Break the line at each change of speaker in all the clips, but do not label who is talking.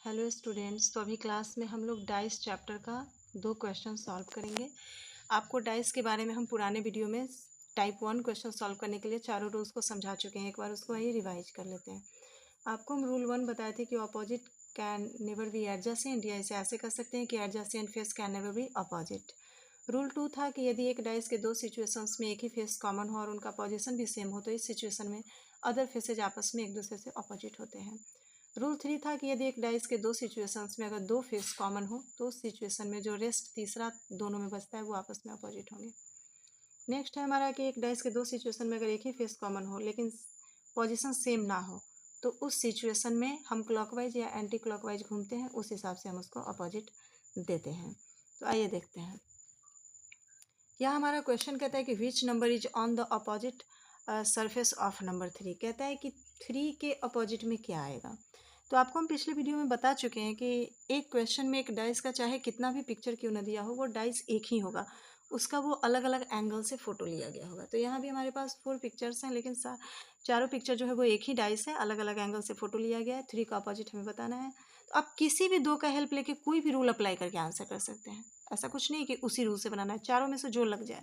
Hello students, तो अभी class में हम लोग डाइस चैप्टर का 2 क्वेश्चन सॉल्व करेंगे। आपको डाइस के बारे में हम पुराने वीडियो में टाइप 1 क्वेश्चन सॉल्व करने के लिए चारों रूल्स को समझा चुके हैं। एक बार उसको आइए रिवाइज कर लेते हैं। आपको हम रूल 1 बताए थे कि opposite can never be adjacent, या इसे ऐसे कर सकते हैं कि adjacent face can never be opposite. Rule 2 था कि यदि एक डाइस के 2 सिचुएशंस में एक ही फेस कॉमन हो और उनका पोजीशन भी सेम हो तो इस सिचुएशन में अदर फेसेज आपस में एक दूसरे से अपोजिट होते हैं। रूल 3 था कि यदि एक डाइस के 2 सिचुएशंस में अगर 2 फेस कॉमन हो तो उस सिचुएशन में जो रेस्ट तीसरा दोनों में बचता है वो आपस में अपोजिट होंगे। नेक्स्ट है हमारा कि एक डाइस के 2 सिचुएशन में अगर एक ही फेस कॉमन हो लेकिन पोजीशन सेम ना हो तो उस सिचुएशन में हम क्लॉकवाइज या एंटी क्लॉकवाइज घूमते हैं, उस हिसाब से हम उसको अपोजिट देते हैं। तो आइए देखते हैं। यहाँ हमारा क्वेश्चन कहता है कि which number is on the opposite surface of number 3। कहता है कि 3 के अपोजिट में क्या आएगा। तो आपको हम पिछले वीडियो में बता चुके हैं कि एक क्वेश्चन में एक डाइस का चाहे कितना भी पिक्चर क्यों ना दिया हो वो डाइस एक ही होगा, उसका वो अलग अलग एंगल से फोटो लिया गया होगा। तो यहाँ भी हमारे पास 4 पिक्चर्स हैं लेकिन चारों पिक्चर जो है वो एक ही डाइस है, अलग अलग एंगल से फोटो लिया गया है। 3 का अपोजिट हमें बताना है। तो आप किसी भी 2 का हेल्प लेके कोई भी रूल अप्लाई करके आंसर कर सकते हैं। ऐसा कुछ नहीं कि उसी रूल से बनाना है, चारों में से जो लग जाए।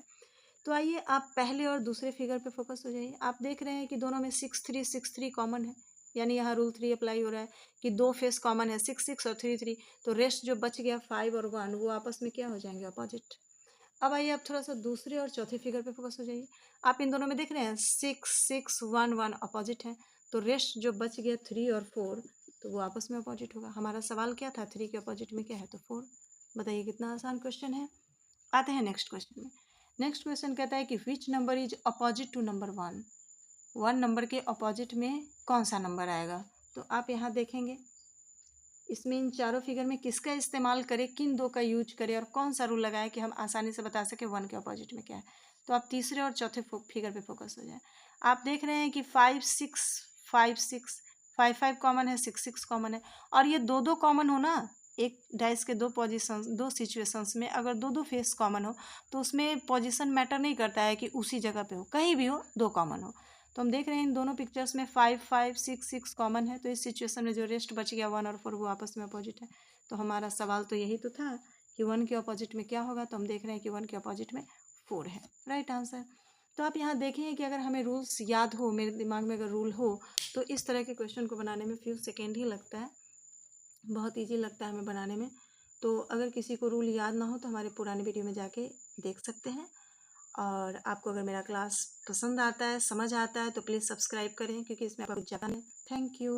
तो आइए आप पहले और दूसरे फिगर पे फोकस हो जाइए। आप देख रहे हैं कि दोनों में 6 3 कॉमन है, यानी यहाँ रूल 3 अप्लाई हो रहा है कि 2 फेस कॉमन है 6 6 और 3 3। तो रेस्ट जो बच गया 5 और 1 वो आपस में क्या हो जाएंगे अपोजिट। अब आइए आप थोड़ा सा दूसरे और चौथे फिगर पे फोकस हो जाइए। आप इन दोनों में देख रहे हैं 6 6 1 1 अपोजिट है। तो रेस्ट जो बच गया 3 और 4 तो वो आपस में अपोजिट होगा। हमारा सवाल क्या था, 3 के अपोजिट में क्या है तो 4। बताइए कितना आसान क्वेश्चन है। आते हैं नेक्स्ट क्वेश्चन में। नेक्स्ट क्वेश्चन कहता है कि which number is opposite to number 1। 1 number के अपोजिट में कौन सा नंबर आएगा। तो आप यहाँ देखेंगे इसमें इन चारों फिगर में किसका इस्तेमाल करें, किन 2 का यूज करें और कौन सा रूल लगाए कि हम आसानी से बता सके 1 के अपोजिट में क्या है। तो आप तीसरे और चौथे फिगर पे फोकस हो जाए। आप देख रहे हैं कि 5 6 5 6 5 5 कॉमन है, 6 6 कॉमन है। और ये 2 2 कॉमन हो ना, एक डाइस के 2 पोजीशंस 2 सिचुएशंस में अगर 2 2 फेस कॉमन हो तो उसमें पोजीशन मैटर नहीं करता है कि उसी जगह पे हो, कहीं भी हो 2 कॉमन हो। तो हम देख रहे हैं इन दोनों पिक्चर्स में 5 5 6 6 कॉमन है। तो इस सिचुएशन में जो रेस्ट बच गया 1 और 4 वो आपस में अपोजिट है। तो हमारा सवाल तो यही तो था कि 1 के अपोजिट में क्या होगा। तो हम देख रहे हैं कि 1 के अपोजिट में 4 है, राइट आंसर। तो आप यहाँ देखें कि अगर हमें रूल्स याद हो, मेरे दिमाग में अगर रूल हो तो इस तरह के क्वेश्चन को बनाने में फ्यू सेकेंड ही लगता है, बहुत ईजी लगता है हमें बनाने में। तो अगर किसी को रूल याद ना हो तो हमारे पुराने वीडियो में जाके देख सकते हैं। और आपको अगर मेरा क्लास पसंद आता है, समझ आता है तो प्लीज़ सब्सक्राइब करें क्योंकि इसमें आपका कुछ ज़्यादा नहीं। Thank you.